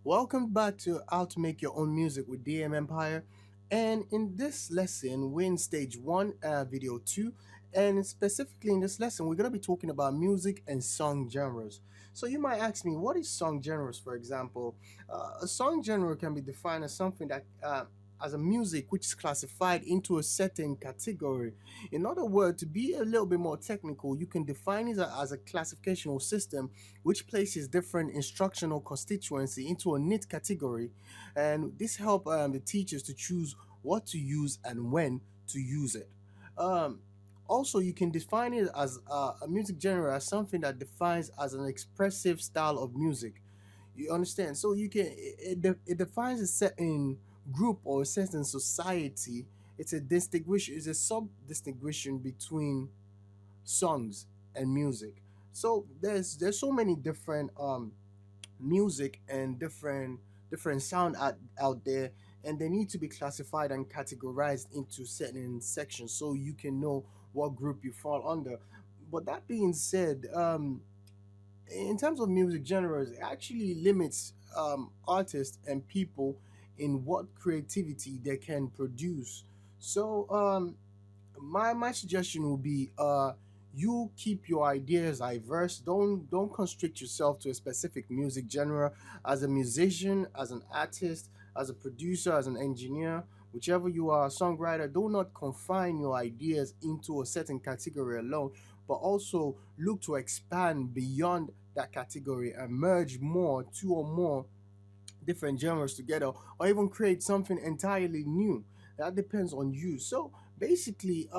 Welcome back to How to Make Your Own Music with DM Empire. And in this lesson, we're in stage one, video two. And specifically in this lesson, we're going to be talking about music and song genres. So you might ask me, what is song genres, for example? A song genre can be defined as something that as a music which is classified into a certain category. In other words, to be a little bit more technical, you can define it as a classificational system which places different instructional constituency into a neat category, and this help the teachers to choose what to use and when to use it. Um, Also, you can define it as a music genre as something that defines as an expressive style of music. You understand? So you can it defines a certain group or a certain society. It's a sub distinguishing between songs and music. So there's so many different music and different sound out there, and they need to be classified and categorized into certain sections so you can know what group you fall under. But that being said, in terms of music genres, it actually limits artists and people in what creativity they can produce. So my suggestion would be you keep your ideas diverse. Don't constrict yourself to a specific music genre. As a musician, as an artist, as a producer, as an engineer, whichever you are, a songwriter, do not confine your ideas into a certain category alone, but also look to expand beyond that category and merge more, two or more different genres together, or even create something entirely new. That depends on you. So basically,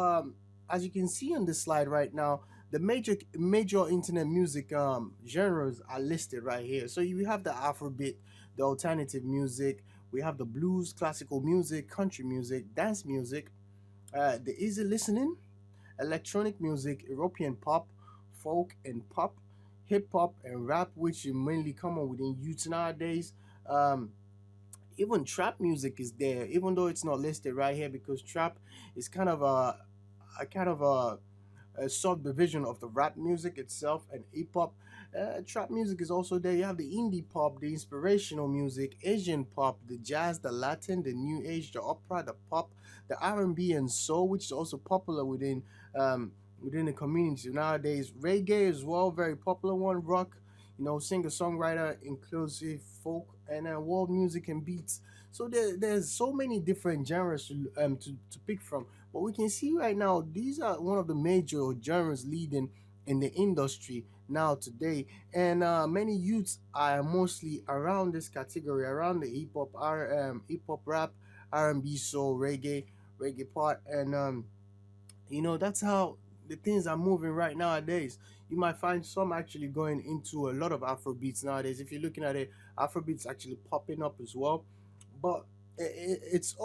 as you can see on the slide right now, the major internet music genres are listed right here. So you have the Afrobeat, the alternative music, we have the blues, classical music, country music, dance music, the easy listening, electronic music, European pop, folk and pop, hip hop and rap, which is mainly common within youth nowadays. Um, Even trap music is there, even though it's not listed right here because trap is kind of a kind of a subdivision of the rap music itself and hip hop. Trap music is also there. You have the indie pop, the inspirational music, Asian pop, the jazz, the Latin, the new age, the opera, the pop, the R&B and soul, which is also popular um, within the community nowadays. Reggae as well, very popular one. Rock, singer songwriter, inclusive folk, and world music and beats. So there's so many different genres to pick from. But we can see right now these are one of the major genres leading in the industry now today, and many youths are mostly around this category, around the hip hop, rap, R&B, soul, reggae part, and that's how the things are moving right nowadays. You might find some actually going into a lot of Afro beats nowadays. If you're looking at it, Afro beats actually popping up as well. But it's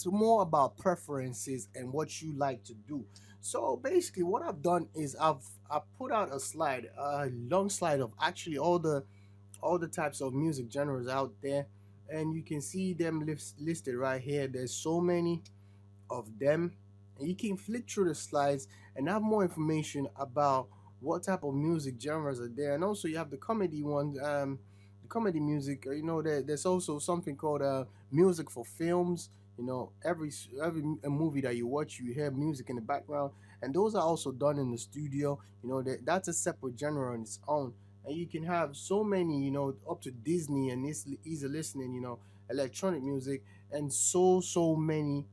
more about preferences and what you like to do. So basically, what I've done is I've put out a long slide of actually all the types of music genres out there, and you can see them listed right here. There's so many of them. And you can flick through the slides and have more information about what type of music genres are there. And also, you have the comedy one, the comedy music. There's also something called music for films. Every movie that you watch, you hear music in the background, and those are also done in the studio. That's a separate genre on its own. And you can have so many, up to Disney and easy listening, electronic music, and so many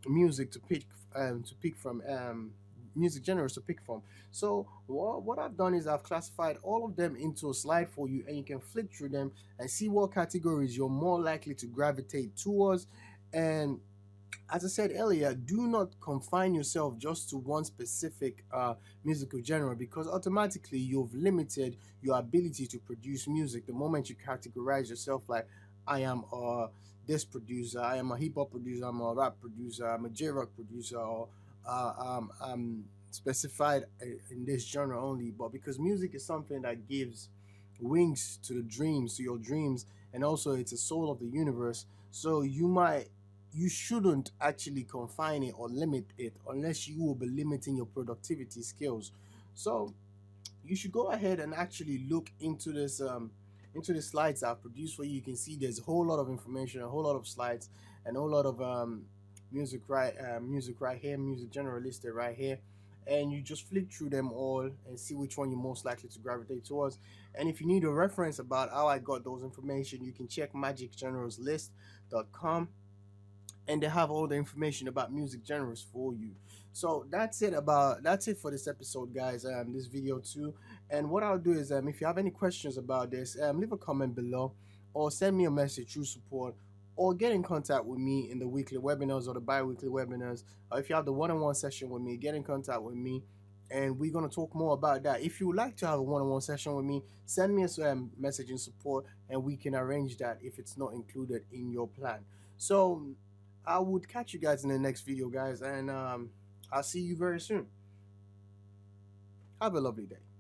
music to pick from, music genres to pick from. So what I've done is I've classified all of them into a slide for you, and you can flick through them and see what categories you're more likely to gravitate towards. And as I said earlier, do not confine yourself just to one specific musical genre, because automatically you've limited your ability to produce music the moment you categorize yourself like, I am this producer, I am a hip hop producer, I'm a rap producer, I'm a J rock producer, or I'm specified in this genre only. But because music is something that gives wings to your dreams, and also it's a soul of the universe. So you shouldn't actually confine it or limit it unless you will be limiting your productivity skills. So you should go ahead and actually look into this into the slides I've produced for you, you can see there's a whole lot of information, a whole lot of slides, and a whole lot of music right here, music genre listed right here. And you just flick through them all and see which one you're most likely to gravitate towards. And if you need a reference about how I got those information, you can check magicgenralslist.com, and they have all the information about music genres for you. So that's it for this episode, guys. This video too. And what I'll do is, if you have any questions about this, leave a comment below, or send me a message through support, or get in contact with me in the weekly webinars or the bi-weekly webinars. Or if you have the one-on-one session with me, get in contact with me, and we're going to talk more about that. If you would like to have a one-on-one session with me, send me a message in support, and we can arrange that if it's not included in your plan. So I would catch you guys in the next video, guys, and I'll see you very soon. Have a lovely day.